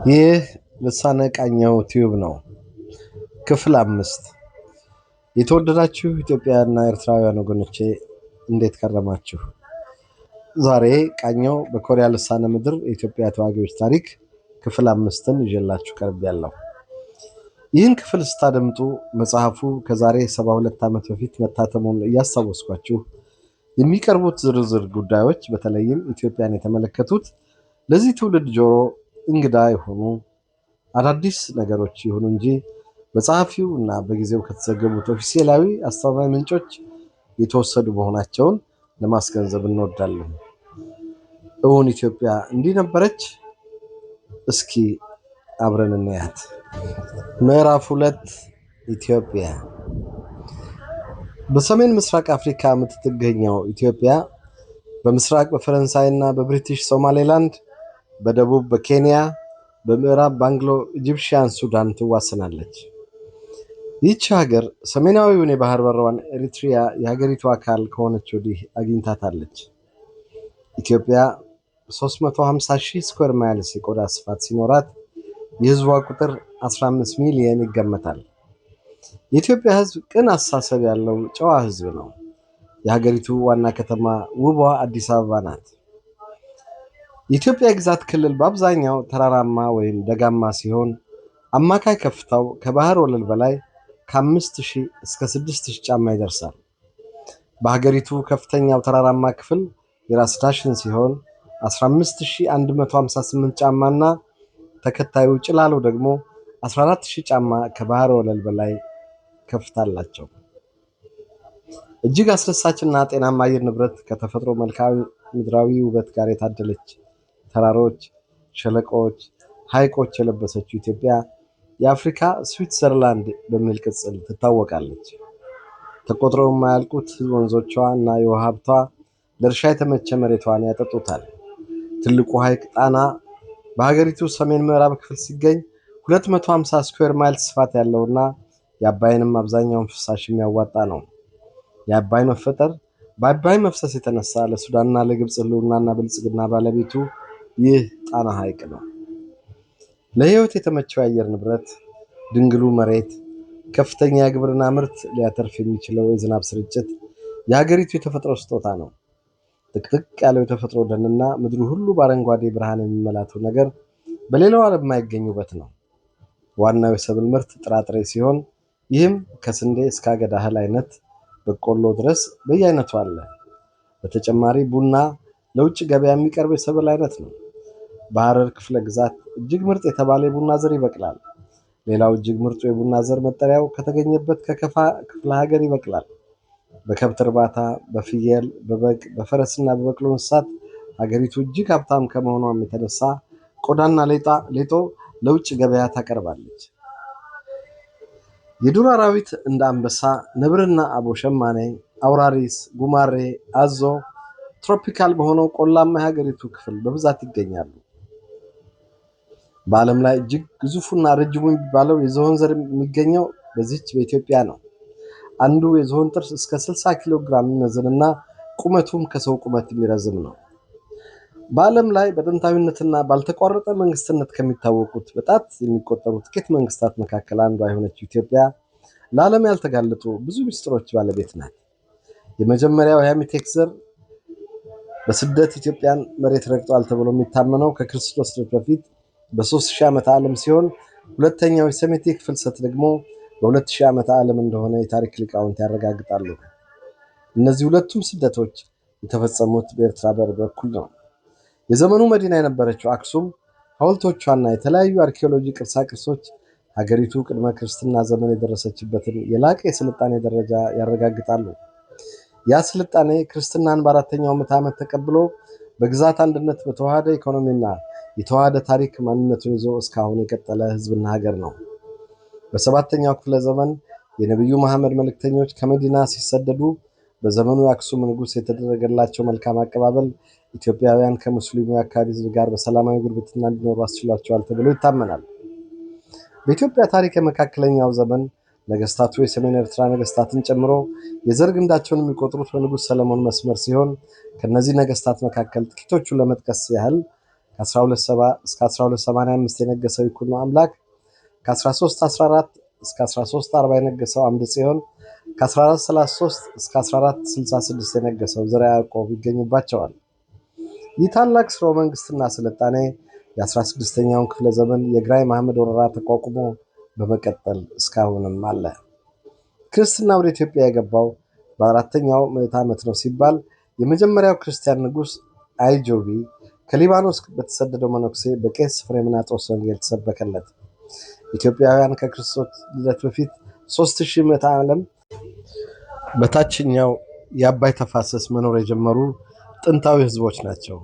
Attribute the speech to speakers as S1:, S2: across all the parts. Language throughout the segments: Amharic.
S1: ይህ ልሳነ ቃኘው ቲዩብ ነው። ክፍል 5። የተወደዳችሁ ኢትዮጵያውያንና ኤርትራውያን ወገኖቼ እንዴት ከረማችሁ? ዛሬ ቃኘው በኮሪያ ልሳነ ምድር የኢትዮጵያ ተዋጊዎች ታሪክ ክፍል 5ን ይዤላችሁ ቀርቤያለሁ። ይህን ክፍል ስታደምጡ መጽሐፉ ከዛሬ 72 ዓመት በፊት መታተሙን እያስታወስኳችሁ የሚቀርቡት ዝርዝር ጉዳዮች በተለይም ኢትዮጵያን የተመለከቱት ለዚህ ትውልድ ጆሮ እንግዳ የሆኑ አዳዲስ ነገሮች ይሁኑ እንጂ በጸሐፊው እና በጊዜው ከተዘገቡት ኦፊሴላዊ አስተማማኝ ምንጮች የተወሰዱ መሆናቸውን ለማስገንዘብ እንወዳለን። እውን ኢትዮጵያ እንዲህ ነበረች? እስኪ አብረን እንያት። ምዕራፍ 2 ኢትዮጵያ። በሰሜን ምስራቅ አፍሪካ የምትገኘው ኢትዮጵያ በምስራቅ በፈረንሳይና በብሪቲሽ ሶማሌላንድ፣ በደቡብ በኬንያ፣ በምዕራብ በአንግሎ ኢጂፕሽያን ሱዳን ትዋሰናለች። ይህች ሀገር ሰሜናዊውን የባህር በሯን ኤሪትሪያ የሀገሪቱ አካል ከሆነች ወዲህ አግኝታታለች። ኢትዮጵያ 350,000 ስኩዌር ማይልስ የቆዳ ስፋት ሲኖራት የህዝቧ ቁጥር 15 ሚሊዮን ይገመታል። የኢትዮጵያ ህዝብ ቅን አስተሳሰብ ያለው ጨዋ ህዝብ ነው። የሀገሪቱ ዋና ከተማ ውቧ አዲስ አበባ ናት። የኢትዮጵያ ግዛት ክልል በአብዛኛው ተራራማ ወይም ደጋማ ሲሆን አማካይ ከፍታው ከባህር ወለል በላይ ከ5,000 እስከ 6,000 ጫማ ይደርሳል። በሀገሪቱ ከፍተኛው ተራራማ ክፍል የራስ ዳሽን ሲሆን 15,158 ጫማና ተከታዩ ጭላሎ ደግሞ 14,000 ጫማ ከባህር ወለል በላይ ከፍታ አላቸው። እጅግ አስደሳችና ጤናማ አየር ንብረት ከተፈጥሮ መልክዓ ምድራዊ ውበት ጋር የታደለች ተራሮች፣ ሸለቆዎች፣ ሐይቆች የለበሰችው ኢትዮጵያ የአፍሪካ ስዊትዘርላንድ በሚል ቅጽል ትታወቃለች። ተቆጥረው የማያልቁት ወንዞቿ እና የውሃ ሀብቷ ለእርሻ የተመቸ መሬቷን ያጠጡታል። ትልቁ ሐይቅ ጣና በሀገሪቱ ሰሜን ምዕራብ ክፍል ሲገኝ 250 ስኩዌር ማይልስ ስፋት ያለውና የአባይንም አብዛኛውን ፍሳሽ የሚያዋጣ ነው። የአባይ መፈጠር በአባይ መፍሰስ የተነሳ ለሱዳንና ለግብፅ ህልውናና ብልጽግና ባለቤቱ ይህ ጣና ሐይቅ ነው። ለህይወት የተመቸው የአየር ንብረት፣ ድንግሉ መሬት፣ ከፍተኛ የግብርና ምርት ሊያተርፍ የሚችለው የዝናብ ስርጭት የሀገሪቱ የተፈጥሮ ስጦታ ነው። ጥቅጥቅ ያለው የተፈጥሮ ደንና ምድሩ ሁሉ በአረንጓዴ ብርሃን የሚመላቱ ነገር በሌላው ዓለም የማይገኝ ውበት ነው። ዋናው የሰብል ምርት ጥራጥሬ ሲሆን ይህም ከስንዴ እስከ አገዳ እህል አይነት በቆሎ ድረስ በየአይነቱ አለ። በተጨማሪ ቡና ለውጭ ገበያ የሚቀርብ የሰብል አይነት ነው። በሐረር ክፍለ ግዛት እጅግ ምርጥ የተባለ የቡና ዘር ይበቅላል። ሌላው እጅግ ምርጡ የቡና ዘር መጠሪያው ከተገኘበት ከከፋ ክፍለ ሀገር ይበቅላል። በከብት እርባታ፣ በፍየል፣ በበግ፣ በፈረስና በበቅሎ እንስሳት ሀገሪቱ እጅግ ሀብታም ከመሆኗም የተነሳ ቆዳና ሌጦ ለውጭ ገበያ ታቀርባለች። የዱር አራዊት እንደ አንበሳ፣ ነብርና አቦ ሸማኔ፣ አውራሪስ፣ ጉማሬ፣ አዞ ትሮፒካል በሆነው ቆላማ የሀገሪቱ ክፍል በብዛት ይገኛሉ። በዓለም ላይ እጅግ ግዙፉና ረጅሙ የሚባለው የዝሆን ዘር የሚገኘው በዚህች በኢትዮጵያ ነው። አንዱ የዝሆን ጥርስ እስከ 60 ኪሎ ግራም የሚመዝንና ቁመቱም ከሰው ቁመት የሚረዝም ነው። በዓለም ላይ በጥንታዊነትና ባልተቋረጠ መንግስትነት ከሚታወቁት በጣት የሚቆጠሩ ጥቂት መንግስታት መካከል አንዷ የሆነችው ኢትዮጵያ ለዓለም ያልተጋለጡ ብዙ ምስጢሮች ባለቤት ናት። የመጀመሪያው የሃሚቴክ ዘር በስደት ኢትዮጵያን መሬት ረግጧል ተብሎ የሚታመነው ከክርስቶስ ልደት በፊት በ3000 ዓመተ ዓለም ሲሆን ሁለተኛው የሴሜቲክ ፍልሰት ደግሞ በ2000 ዓመተ ዓለም እንደሆነ የታሪክ ሊቃውንት ያረጋግጣሉ። እነዚህ ሁለቱም ስደቶች የተፈጸሙት በኤርትራ በር በኩል ነው። የዘመኑ መዲና የነበረችው አክሱም ሐውልቶቿና የተለያዩ አርኪኦሎጂ ቅርሳቅርሶች ሀገሪቱ ቅድመ ክርስትና ዘመን የደረሰችበትን የላቀ የስልጣኔ ደረጃ ያረጋግጣሉ። ያ ስልጣኔ ክርስትናን በ4ኛው ምዕተ ዓመት ተቀብሎ በግዛት አንድነት በተዋሃደ ኢኮኖሚና የተዋሃደ ታሪክ ማንነቱን ይዞ እስካሁን የቀጠለ ህዝብና ሀገር ነው። በ7ኛው ክፍለ ዘመን የነቢዩ መሐመድ መልእክተኞች ከመዲና ሲሰደዱ በዘመኑ የአክሱም ንጉሥ የተደረገላቸው መልካም አቀባበል ኢትዮጵያውያን ከሙስሊሙ የአካባቢ ህዝብ ጋር በሰላማዊ ጉርብትና እንዲኖሩ አስችሏቸዋል ተብሎ ይታመናል። በኢትዮጵያ ታሪክ የመካከለኛው ዘመን ነገስታቱ የሰሜን ኤርትራ ነገስታትን ጨምሮ የዘር ግንዳቸውን የሚቆጥሩት በንጉሥ ሰለሞን መስመር ሲሆን ከነዚህ ነገስታት መካከል ጥቂቶቹን ለመጥቀስ ያህል ከ1270 እስከ 1285 የነገሰው ይኩኖ አምላክ፣ ከ1314 እስከ 1340 የነገሰው አምደ ጽዮን፣ ከ1433 እስከ 1466 የነገሰው ዘርዓ ያዕቆብ ይገኙባቸዋል። ይህ ታላቅ ስርወ መንግስትና ስልጣኔ የ16ኛውን ክፍለ ዘመን የግራኝ መሐመድ ወረራ ተቋቁሞ በመቀጠል እስካሁንም አለ። ክርስትና ወደ ኢትዮጵያ የገባው በአራተኛው ምዕተ ዓመት ነው ሲባል የመጀመሪያው ክርስቲያን ንጉሥ አይጆቢ ከሊባኖስ በተሰደደው መነኩሴ በቄስ ፍሬምናጦስ ወንጌል ተሰበከለት። ኢትዮጵያውያን ከክርስቶስ ልደት በፊት 3000 ምዕተ ዓለም በታችኛው የአባይ ተፋሰስ መኖር የጀመሩ ጥንታዊ ህዝቦች ናቸው።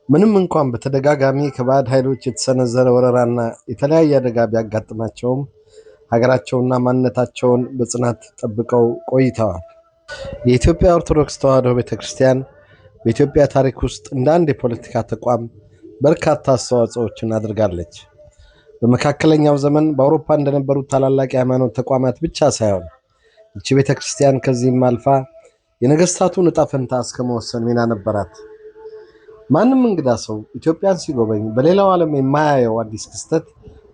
S1: ምንም እንኳን በተደጋጋሚ ከባዕድ ኃይሎች የተሰነዘረ ወረራና የተለያየ አደጋ ቢያጋጥማቸውም ሀገራቸውና ማንነታቸውን በጽናት ጠብቀው ቆይተዋል። የኢትዮጵያ ኦርቶዶክስ ተዋሕዶ ቤተክርስቲያን በኢትዮጵያ ታሪክ ውስጥ እንደ አንድ የፖለቲካ ተቋም በርካታ አስተዋጽኦችን አድርጋለች። በመካከለኛው ዘመን በአውሮፓ እንደነበሩት ታላላቅ የሃይማኖት ተቋማት ብቻ ሳይሆን ይህች ቤተክርስቲያን ከዚህም አልፋ የነገስታቱን ዕጣ ፈንታ እስከመወሰን ሚና ነበራት። ማንም እንግዳ ሰው ኢትዮጵያን ሲጎበኝ በሌላው ዓለም የማያየው አዲስ ክስተት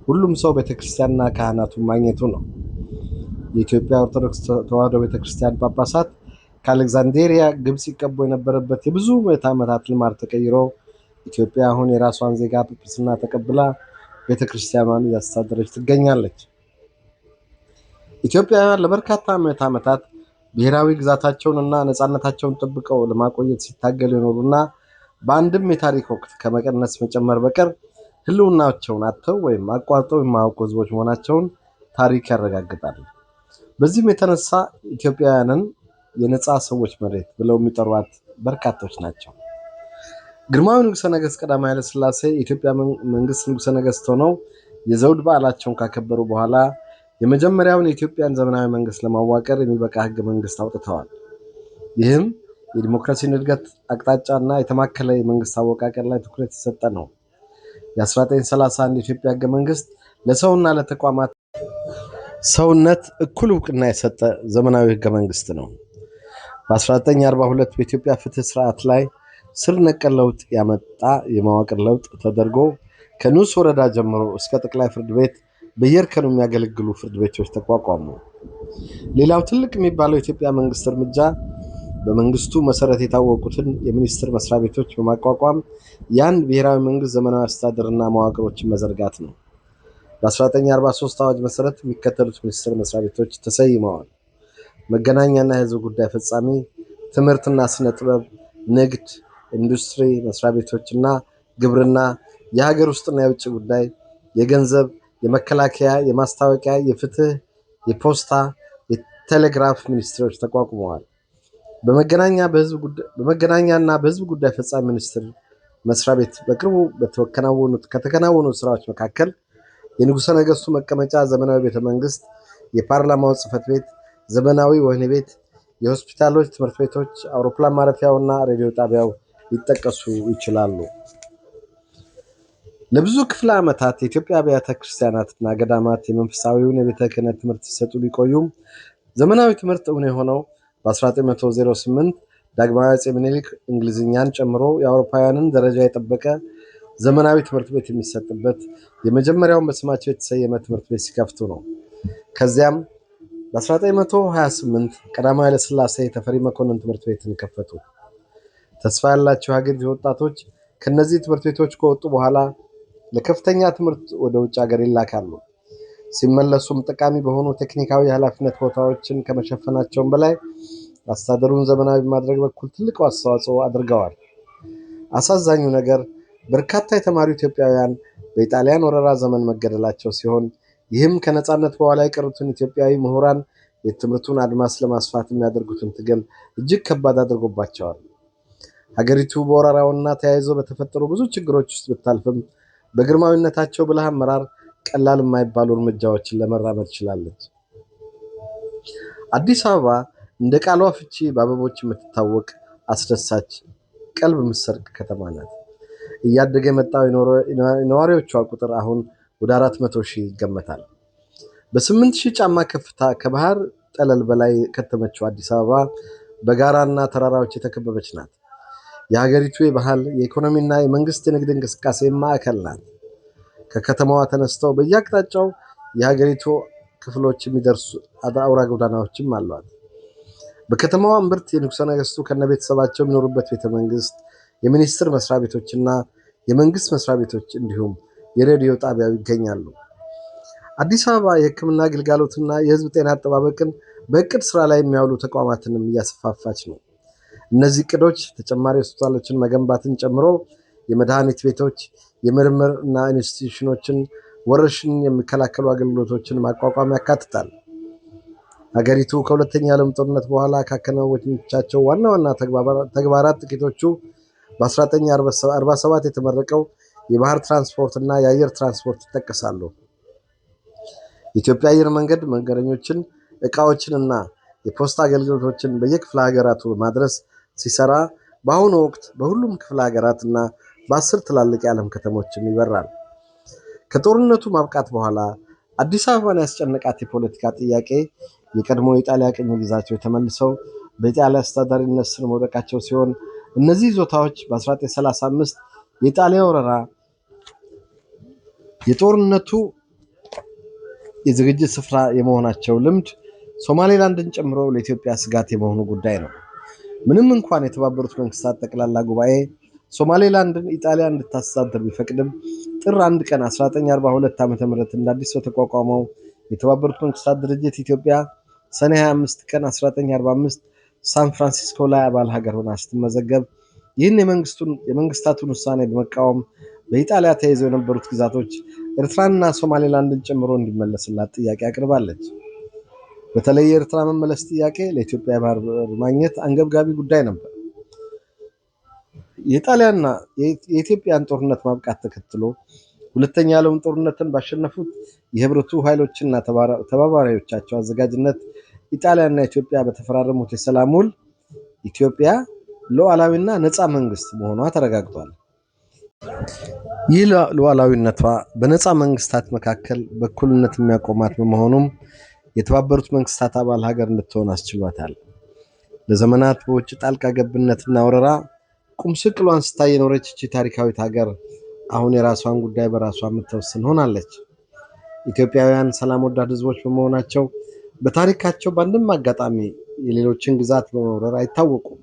S1: ሁሉም ሰው ቤተክርስቲያንና ካህናቱን ማግኘቱ ነው። የኢትዮጵያ ኦርቶዶክስ ተዋሕዶ ቤተክርስቲያን ጳጳሳት ከአሌክዛንድሪያ ግብፅ ይቀቡ የነበረበት የብዙ ምዕተ ዓመታት ልማድ ተቀይሮ ኢትዮጵያ አሁን የራሷን ዜጋ ጵጵስና ተቀብላ ቤተክርስቲያኗን እያስተዳደረች ትገኛለች። ኢትዮጵያውያን ለበርካታ ምዕተ ዓመታት ብሔራዊ ግዛታቸውንና ነፃነታቸውን ጠብቀው ለማቆየት ሲታገሉ የኖሩና በአንድም የታሪክ ወቅት ከመቀነስ መጨመር በቀር ህልውናቸውን አጥተው ወይም አቋርጠው የማያውቁ ህዝቦች መሆናቸውን ታሪክ ያረጋግጣል። በዚህም የተነሳ ኢትዮጵያውያንን የነፃ ሰዎች መሬት ብለው የሚጠሯት በርካቶች ናቸው። ግርማዊ ንጉሠ ነገሥት ቀዳማዊ ኃይለ ሥላሴ የኢትዮጵያ መንግስት ንጉሠ ነገሥት ሆነው የዘውድ በዓላቸውን ካከበሩ በኋላ የመጀመሪያውን የኢትዮጵያን ዘመናዊ መንግስት ለማዋቀር የሚበቃ ህገ መንግስት አውጥተዋል። ይህም የዲሞክራሲን እድገት አቅጣጫና የተማከለ የመንግስት አወቃቀር ላይ ትኩረት የሰጠ ነው። የ1931 የኢትዮጵያ ህገ መንግስት ለሰውና ለተቋማት ሰውነት እኩል እውቅና የሰጠ ዘመናዊ ህገ መንግስት ነው። በ1942 በኢትዮጵያ ፍትህ ስርዓት ላይ ስር ነቀል ለውጥ ያመጣ የመዋቅር ለውጥ ተደርጎ ከንዑስ ወረዳ ጀምሮ እስከ ጠቅላይ ፍርድ ቤት በየእርከኑ የሚያገለግሉ ፍርድ ቤቶች ተቋቋሙ። ሌላው ትልቅ የሚባለው የኢትዮጵያ መንግስት እርምጃ በመንግስቱ መሰረት የታወቁትን የሚኒስቴር መስሪያ ቤቶች በማቋቋም የአንድ ብሔራዊ መንግስት ዘመናዊ አስተዳደርና መዋቅሮችን መዘርጋት ነው። በ1943 አዋጅ መሰረት የሚከተሉት ሚኒስቴር መስሪያ ቤቶች ተሰይመዋል። መገናኛና የህዝብ ጉዳይ ፈጻሚ፣ ትምህርትና ስነ ጥበብ፣ ንግድ፣ ኢንዱስትሪ መስሪያ ቤቶችና ግብርና፣ የሀገር ውስጥና የውጭ ጉዳይ፣ የገንዘብ፣ የመከላከያ፣ የማስታወቂያ፣ የፍትህ፣ የፖስታ፣ የቴሌግራፍ ሚኒስትሮች ተቋቁመዋል። በመገናኛና በህዝብ ጉዳይ ፈጻሚ ሚኒስቴር መስሪያ ቤት በቅርቡ ከተከናወኑ ስራዎች መካከል የንጉሠ ነገሥቱ መቀመጫ ዘመናዊ ቤተ መንግስት፣ የፓርላማው ጽህፈት ቤት፣ ዘመናዊ ወህኒ ቤት፣ የሆስፒታሎች፣ ትምህርት ቤቶች፣ አውሮፕላን ማረፊያውና ሬዲዮ ጣቢያው ሊጠቀሱ ይችላሉ። ለብዙ ክፍለ ዓመታት የኢትዮጵያ አብያተ ክርስቲያናትና ገዳማት የመንፈሳዊውን የቤተ ክህነት ትምህርት ሲሰጡ ቢቆዩም ዘመናዊ ትምህርት እውን የሆነው በ1908 ዳግማዊ አፄ ምኒልክ እንግሊዝኛን ጨምሮ የአውሮፓውያንን ደረጃ የጠበቀ ዘመናዊ ትምህርት ቤት የሚሰጥበት የመጀመሪያውን በስማቸው የተሰየመ ትምህርት ቤት ሲከፍቱ ነው። ከዚያም በ1928 ቀዳማዊ ኃይለ ሥላሴ ተፈሪ መኮንን ትምህርት ቤትን ከፈቱ። ተስፋ ያላቸው ሀገሪቱ ወጣቶች ከነዚህ ትምህርት ቤቶች ከወጡ በኋላ ለከፍተኛ ትምህርት ወደ ውጭ ሀገር ይላካሉ። ሲመለሱም ጠቃሚ በሆኑ ቴክኒካዊ የኃላፊነት ቦታዎችን ከመሸፈናቸውም በላይ አስተዳደሩን ዘመናዊ በማድረግ በኩል ትልቅ አስተዋጽኦ አድርገዋል። አሳዛኙ ነገር በርካታ የተማሩ ኢትዮጵያውያን በኢጣሊያን ወረራ ዘመን መገደላቸው ሲሆን ይህም ከነፃነት በኋላ የቀሩትን ኢትዮጵያዊ ምሁራን የትምህርቱን አድማስ ለማስፋት የሚያደርጉትን ትግል እጅግ ከባድ አድርጎባቸዋል። ሀገሪቱ በወረራውና ተያይዞ በተፈጠሩ ብዙ ችግሮች ውስጥ ብታልፍም በግርማዊነታቸው ብልህ አመራር ቀላል የማይባሉ እርምጃዎችን ለመራመድ ችላለች። አዲስ አበባ እንደ ቃሏ ፍቺ በአበቦች የምትታወቅ አስደሳች ቀልብ የምትሰርቅ ከተማ ናት። እያደገ የመጣው የነዋሪዎቿ ቁጥር አሁን ወደ 400,000 ይገመታል። በ8,000 ጫማ ከፍታ ከባህር ጠለል በላይ ከተመችው አዲስ አበባ በጋራና ተራራዎች የተከበበች ናት። የሀገሪቱ የባህል የኢኮኖሚና የመንግስት የንግድ እንቅስቃሴ ማዕከል ናት። ከከተማዋ ተነስተው በየአቅጣጫው የሀገሪቱ ክፍሎች የሚደርሱ አውራ ጎዳናዎችም አሏት። በከተማዋ እምብርት የንጉሠ ነገሥቱ ከነቤተሰባቸው የሚኖሩበት ቤተ መንግስት፣ የሚኒስቴር መስሪያ ቤቶችና የመንግስት መስሪያ ቤቶች እንዲሁም የሬዲዮ ጣቢያው ይገኛሉ። አዲስ አበባ የሕክምና አገልግሎትና የህዝብ ጤና አጠባበቅን በእቅድ ስራ ላይ የሚያውሉ ተቋማትንም እያስፋፋች ነው። እነዚህ እቅዶች ተጨማሪ ሆስፒታሎችን መገንባትን ጨምሮ የመድኃኒት ቤቶች፣ የምርምር እና ኢንስቲትዩሽኖችን፣ ወረርሽኝ የሚከላከሉ አገልግሎቶችን ማቋቋም ያካትታል። ሀገሪቱ ከሁለተኛ ዓለም ጦርነት በኋላ ካከናወነቻቸው ዋና ዋና ተግባራት ጥቂቶቹ በ1947 የተመረቀው የባህር ትራንስፖርት እና የአየር ትራንስፖርት ይጠቀሳሉ። የኢትዮጵያ አየር መንገድ መንገደኞችን፣ ዕቃዎችን እና የፖስታ አገልግሎቶችን በየክፍለ ሀገራቱ በማድረስ ሲሰራ በአሁኑ ወቅት በሁሉም ክፍለ ሀገራት እና በ10 ትላልቅ የዓለም ከተሞችም ይበራል። ከጦርነቱ ማብቃት በኋላ አዲስ አበባን ያስጨነቃት የፖለቲካ ጥያቄ የቀድሞ የጣሊያ ቅኝ ግዛቶች ተመልሰው በኢጣሊያ አስተዳዳሪነት ስር መውደቃቸው ሲሆን እነዚህ ይዞታዎች በ1935 የጣሊያ ወረራ የጦርነቱ የዝግጅት ስፍራ የመሆናቸው ልምድ ሶማሌላንድን ጨምሮ ለኢትዮጵያ ስጋት የመሆኑ ጉዳይ ነው። ምንም እንኳን የተባበሩት መንግስታት ጠቅላላ ጉባኤ ሶማሌላንድን ኢጣሊያ እንድታስተዳድር ቢፈቅድም ጥር 1 ቀን 1942 ዓ.ም እንደ አዲስ በተቋቋመው የተባበሩት መንግስታት ድርጅት ኢትዮጵያ ሰኔ 25 ቀን 1945 ሳን ፍራንሲስኮ ላይ አባል ሀገር ሆና ስትመዘገብ ይህን የመንግስታቱን ውሳኔ በመቃወም በኢጣሊያ ተይዘው የነበሩት ግዛቶች ኤርትራንና ሶማሌላንድን ጨምሮ እንዲመለስላት ጥያቄ አቅርባለች። በተለይ የኤርትራ መመለስ ጥያቄ ለኢትዮጵያ ባህር በር ማግኘት አንገብጋቢ ጉዳይ ነበር። የጣሊያንና የኢትዮጵያን ጦርነት ማብቃት ተከትሎ ሁለተኛ ዓለም ጦርነትን ባሸነፉት የህብረቱ ኃይሎችና ተባባሪዎቻቸው አዘጋጅነት ኢጣሊያና ኢትዮጵያ በተፈራረሙት የሰላም ውል ኢትዮጵያ ሉዓላዊና ነፃ መንግስት መሆኗ ተረጋግጧል። ይህ ሉዓላዊነቷ በነፃ መንግስታት መካከል በእኩልነት የሚያቆማት በመሆኑም የተባበሩት መንግስታት አባል ሀገር እንድትሆን አስችሏታል። ለዘመናት በውጭ ጣልቃ ገብነትና ወረራ ቁምስቅሏን ስታይ የኖረች እቺ ታሪካዊት ሀገር አሁን የራሷን ጉዳይ በራሷ የምትወስን ሆናለች። ኢትዮጵያውያን ሰላም ወዳድ ህዝቦች በመሆናቸው በታሪካቸው በአንድም አጋጣሚ የሌሎችን ግዛት በመውረር አይታወቁም።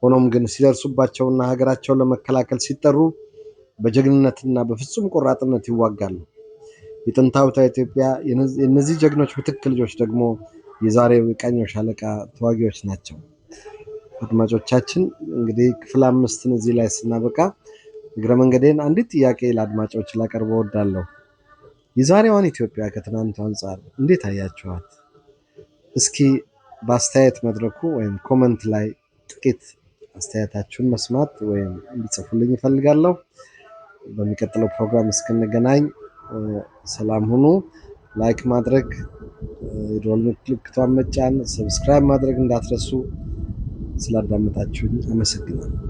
S1: ሆኖም ግን ሲደርሱባቸውና ሀገራቸውን ለመከላከል ሲጠሩ በጀግንነትና በፍጹም ቆራጥነት ይዋጋሉ። የጥንታዊቷ ኢትዮጵያ የእነዚህ ጀግኖች ምትክ ልጆች ደግሞ የዛሬው የቃኞች ሻለቃ ተዋጊዎች ናቸው። አድማጮቻችን እንግዲህ ክፍል 5 እዚህ ላይ ስናበቃ እግረ መንገዴን አንዲት ጥያቄ ለአድማጮች ላቀርብ እወዳለሁ። የዛሬዋን ኢትዮጵያ ከትናንቱ አንጻር እንዴት አያችኋት? እስኪ በአስተያየት መድረኩ ወይም ኮመንት ላይ ጥቂት አስተያየታችሁን መስማት ወይም እንዲጽፉልኝ እፈልጋለሁ። በሚቀጥለው ፕሮግራም እስክንገናኝ ሰላም ሁኑ። ላይክ ማድረግ፣ የደወል ምልክቷን መጫን፣ ሰብስክራይብ ማድረግ እንዳትረሱ። ስላዳመጣችሁኝ አመሰግናለሁ።